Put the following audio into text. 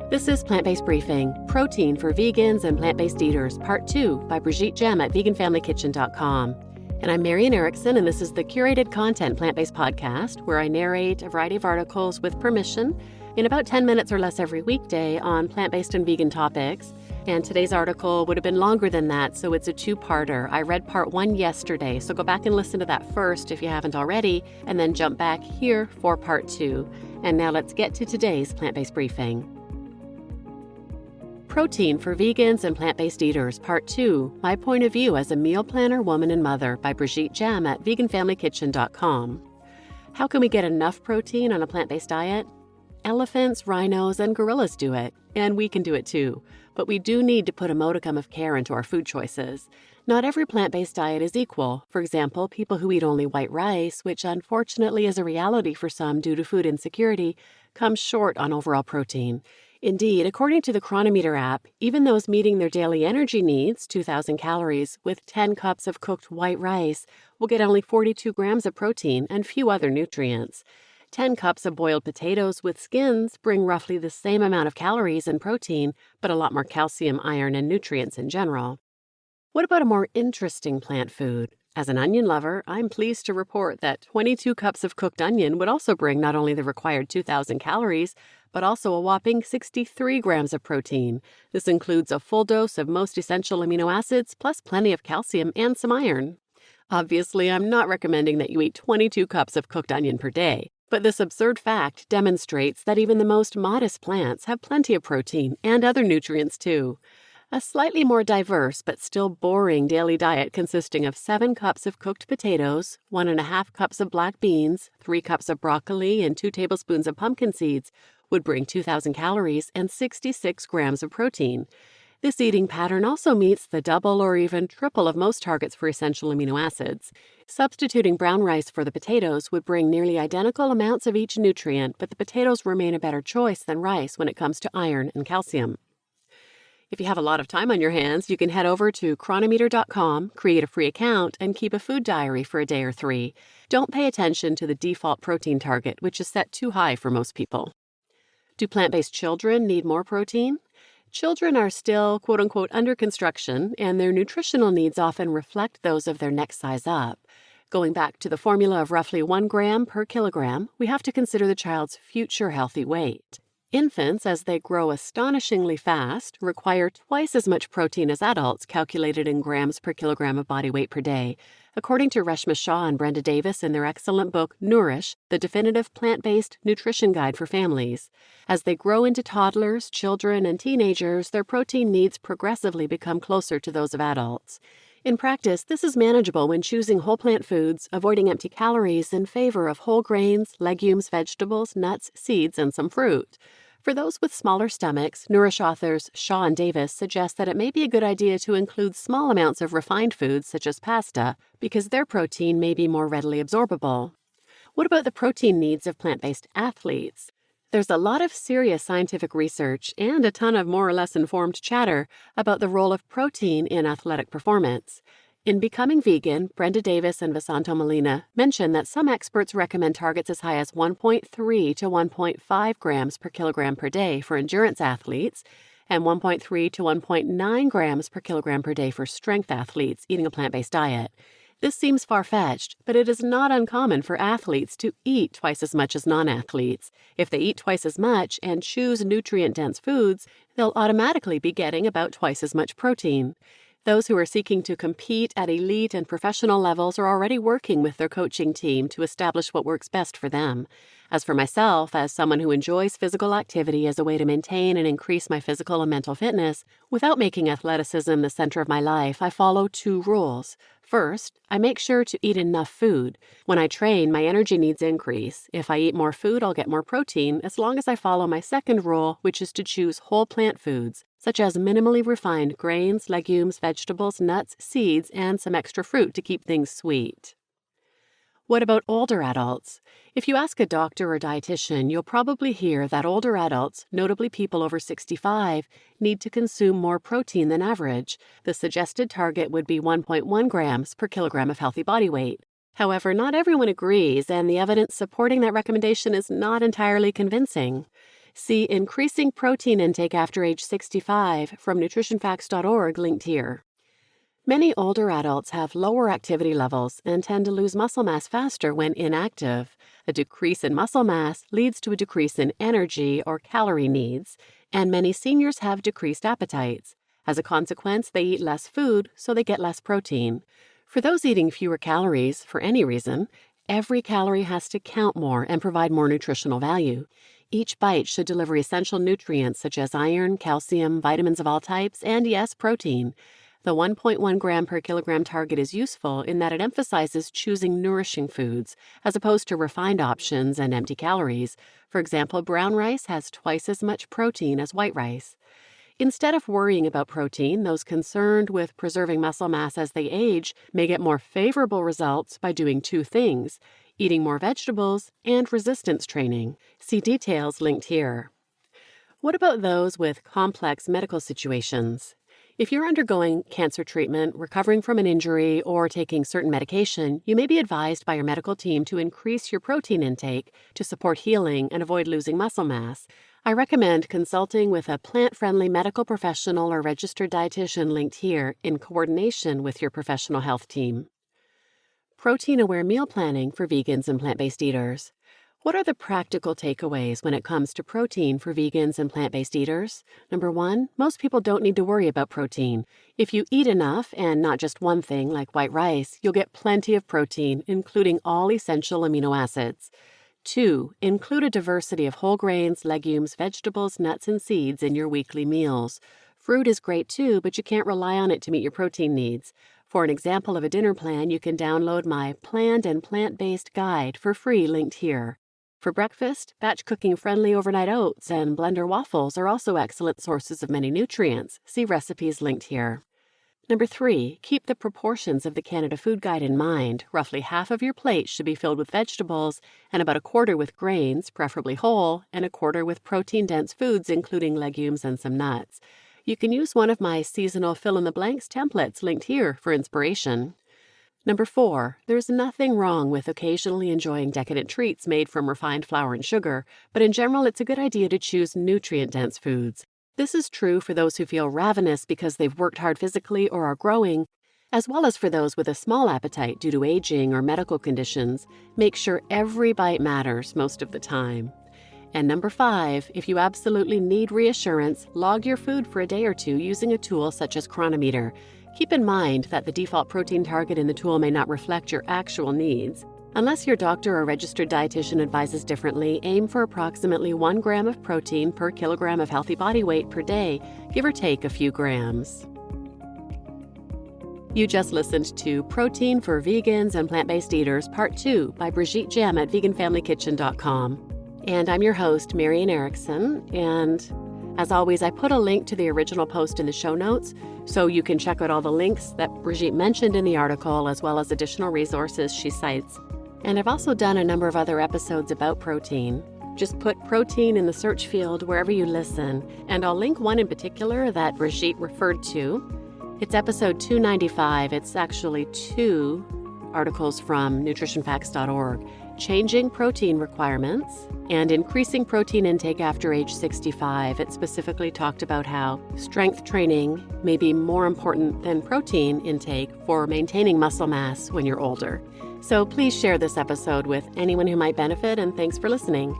This is Plant-Based Briefing, Protein for Vegans and Plant-Based Eaters, Part 2 by Brigitte Gemme at veganfamilykitchen.com. And I'm Marian Erickson, and this is the curated content plant-based podcast where I narrate a variety of articles with permission in about 10 minutes or less every weekday on plant-based and vegan topics. And today's article would have been longer than that, so it's a two-parter. I read part 1 yesterday, so go back and listen to that first if you haven't already, and then jump back here for part 2. And now let's get to today's plant-based briefing. Protein for Vegans and Plant-Based Eaters, Part 2, My Point of View as a Meal Planner, Woman and Mother by Brigitte Gemme at veganfamilykitchen.com. How can we get enough protein on a plant-based diet? Elephants, rhinos, and gorillas do it, and we can do it too. But we do need to put a modicum of care into our food choices. Not every plant-based diet is equal. For example, people who eat only white rice, which unfortunately is a reality for some due to food insecurity, come short on overall protein. Indeed, according to the Chronometer app, even those meeting their daily energy needs, 2,000 calories, with 10 cups of cooked white rice, will get only 42 grams of protein and few other nutrients. 10 cups of boiled potatoes with skins bring roughly the same amount of calories and protein, but a lot more calcium, iron, and nutrients in general. What about a more interesting plant food? As an onion lover, I'm pleased to report that 22 cups of cooked onion would also bring not only the required 2,000 calories, but also a whopping 63 grams of protein. This includes a full dose of most essential amino acids, plus plenty of calcium and some iron. Obviously, I'm not recommending that you eat 22 cups of cooked onion per day, but this absurd fact demonstrates that even the most modest plants have plenty of protein and other nutrients too. A slightly more diverse but still boring daily diet consisting of 7 cups of cooked potatoes, 1.5 cups of black beans, 3 cups of broccoli, and 2 tablespoons of pumpkin seeds would bring 2,000 calories and 66 grams of protein. This eating pattern also meets the double or even triple of most targets for essential amino acids. Substituting brown rice for the potatoes would bring nearly identical amounts of each nutrient, but the potatoes remain a better choice than rice when it comes to iron and calcium. If you have a lot of time on your hands, you can head over to chronometer.com, create a free account, and keep a food diary for a day or 3. Don't pay attention to the default protein target, which is set too high for most people. Do plant-based children need more protein? Children are still, quote-unquote, under construction, and their nutritional needs often reflect those of their next size up. Going back to the formula of roughly 1 gram per kilogram, we have to consider the child's future healthy weight. Infants, as they grow astonishingly fast, require twice as much protein as adults, calculated in grams per kilogram of body weight per day, according to Reshma Shah and Brenda Davis in their excellent book, Nourish, the definitive plant-based nutrition guide for families. As they grow into toddlers, children, and teenagers, their protein needs progressively become closer to those of adults. In practice, this is manageable when choosing whole plant foods, avoiding empty calories in favor of whole grains, legumes, vegetables, nuts, seeds, and some fruit. For those with smaller stomachs, Nourish authors Shaw and Davis suggest that it may be a good idea to include small amounts of refined foods such as pasta, because their protein may be more readily absorbable. What about the protein needs of plant-based athletes? There's a lot of serious scientific research and a ton of more or less informed chatter about the role of protein in athletic performance. In Becoming Vegan, Brenda Davis and Vasanto Molina mention that some experts recommend targets as high as 1.3 to 1.5 grams per kilogram per day for endurance athletes and 1.3 to 1.9 grams per kilogram per day for strength athletes eating a plant-based diet. This seems far-fetched, but it is not uncommon for athletes to eat twice as much as non-athletes. If they eat twice as much and choose nutrient-dense foods, they'll automatically be getting about twice as much protein. Those who are seeking to compete at elite and professional levels are already working with their coaching team to establish what works best for them. As for myself, as someone who enjoys physical activity as a way to maintain and increase my physical and mental fitness, without making athleticism the center of my life, I follow 2 rules. First, I make sure to eat enough food. When I train, my energy needs increase. If I eat more food, I'll get more protein, as long as I follow my second rule, which is to choose whole plant foods, such as minimally refined grains, legumes, vegetables, nuts, seeds, and some extra fruit to keep things sweet. What about older adults? If you ask a doctor or dietitian, you'll probably hear that older adults, notably people over 65, need to consume more protein than average. The suggested target would be 1.1 grams per kilogram of healthy body weight. However, not everyone agrees, and the evidence supporting that recommendation is not entirely convincing. See Increasing Protein Intake After Age 65 from nutritionfacts.org, linked here. Many older adults have lower activity levels and tend to lose muscle mass faster when inactive. A decrease in muscle mass leads to a decrease in energy or calorie needs, and many seniors have decreased appetites. As a consequence, they eat less food, so they get less protein. For those eating fewer calories for any reason, every calorie has to count more and provide more nutritional value. Each bite should deliver essential nutrients such as iron, calcium, vitamins of all types, and yes, protein. The 1.1 gram per kilogram target is useful in that it emphasizes choosing nourishing foods, as opposed to refined options and empty calories. For example, brown rice has twice as much protein as white rice. Instead of worrying about protein, those concerned with preserving muscle mass as they age may get more favorable results by doing two things: eating more vegetables and resistance training. See details linked here. What about those with complex medical situations? If you're undergoing cancer treatment, recovering from an injury, or taking certain medication, you may be advised by your medical team to increase your protein intake to support healing and avoid losing muscle mass. I recommend consulting with a plant-friendly medical professional or registered dietitian linked here in coordination with your professional health team. Protein-aware meal planning for vegans and plant-based eaters. What are the practical takeaways when it comes to protein for vegans and plant-based eaters? Number one, most people don't need to worry about protein. If you eat enough, and not just one thing like white rice, you'll get plenty of protein, including all essential amino acids. 2. Include a diversity of whole grains, legumes, vegetables, nuts, and seeds in your weekly meals. Fruit is great too, but you can't rely on it to meet your protein needs. For an example of a dinner plan, you can download my Planned and Plant-Based Guide for free linked here. For breakfast, batch cooking friendly overnight oats and blender waffles are also excellent sources of many nutrients. See recipes linked here. Number 3, keep the proportions of the Canada Food Guide in mind. Roughly half of your plate should be filled with vegetables, and about a quarter with grains, preferably whole, and a quarter with protein-dense foods, including legumes and some nuts. You can use one of my seasonal fill-in-the-blanks templates linked here for inspiration. Number 4, there's nothing wrong with occasionally enjoying decadent treats made from refined flour and sugar, but in general it's a good idea to choose nutrient-dense foods. This is true for those who feel ravenous because they've worked hard physically or are growing, as well as for those with a small appetite due to aging or medical conditions. Make sure every bite matters most of the time. And number 5, if you absolutely need reassurance, log your food for a day or two using a tool such as Chronometer. Keep in mind that the default protein target in the tool may not reflect your actual needs. Unless your doctor or registered dietitian advises differently, aim for approximately 1 gram of protein per kilogram of healthy body weight per day, give or take a few grams. You just listened to Protein for Vegans and Plant-Based Eaters, Part 2 by Brigitte Gemme at veganfamilykitchen.com. And I'm your host, Marian Erickson, and as always, I put a link to the original post in the show notes, so you can check out all the links that Brigitte mentioned in the article, as well as additional resources she cites. And I've also done a number of other episodes about protein. Just put protein in the search field wherever you listen, and I'll link one in particular that Brigitte referred to. It's episode 295. It's actually 2 articles from nutritionfacts.org. Changing protein requirements and increasing protein intake after age 65. It specifically talked about how strength training may be more important than protein intake for maintaining muscle mass when you're older. So please share this episode with anyone who might benefit, and thanks for listening.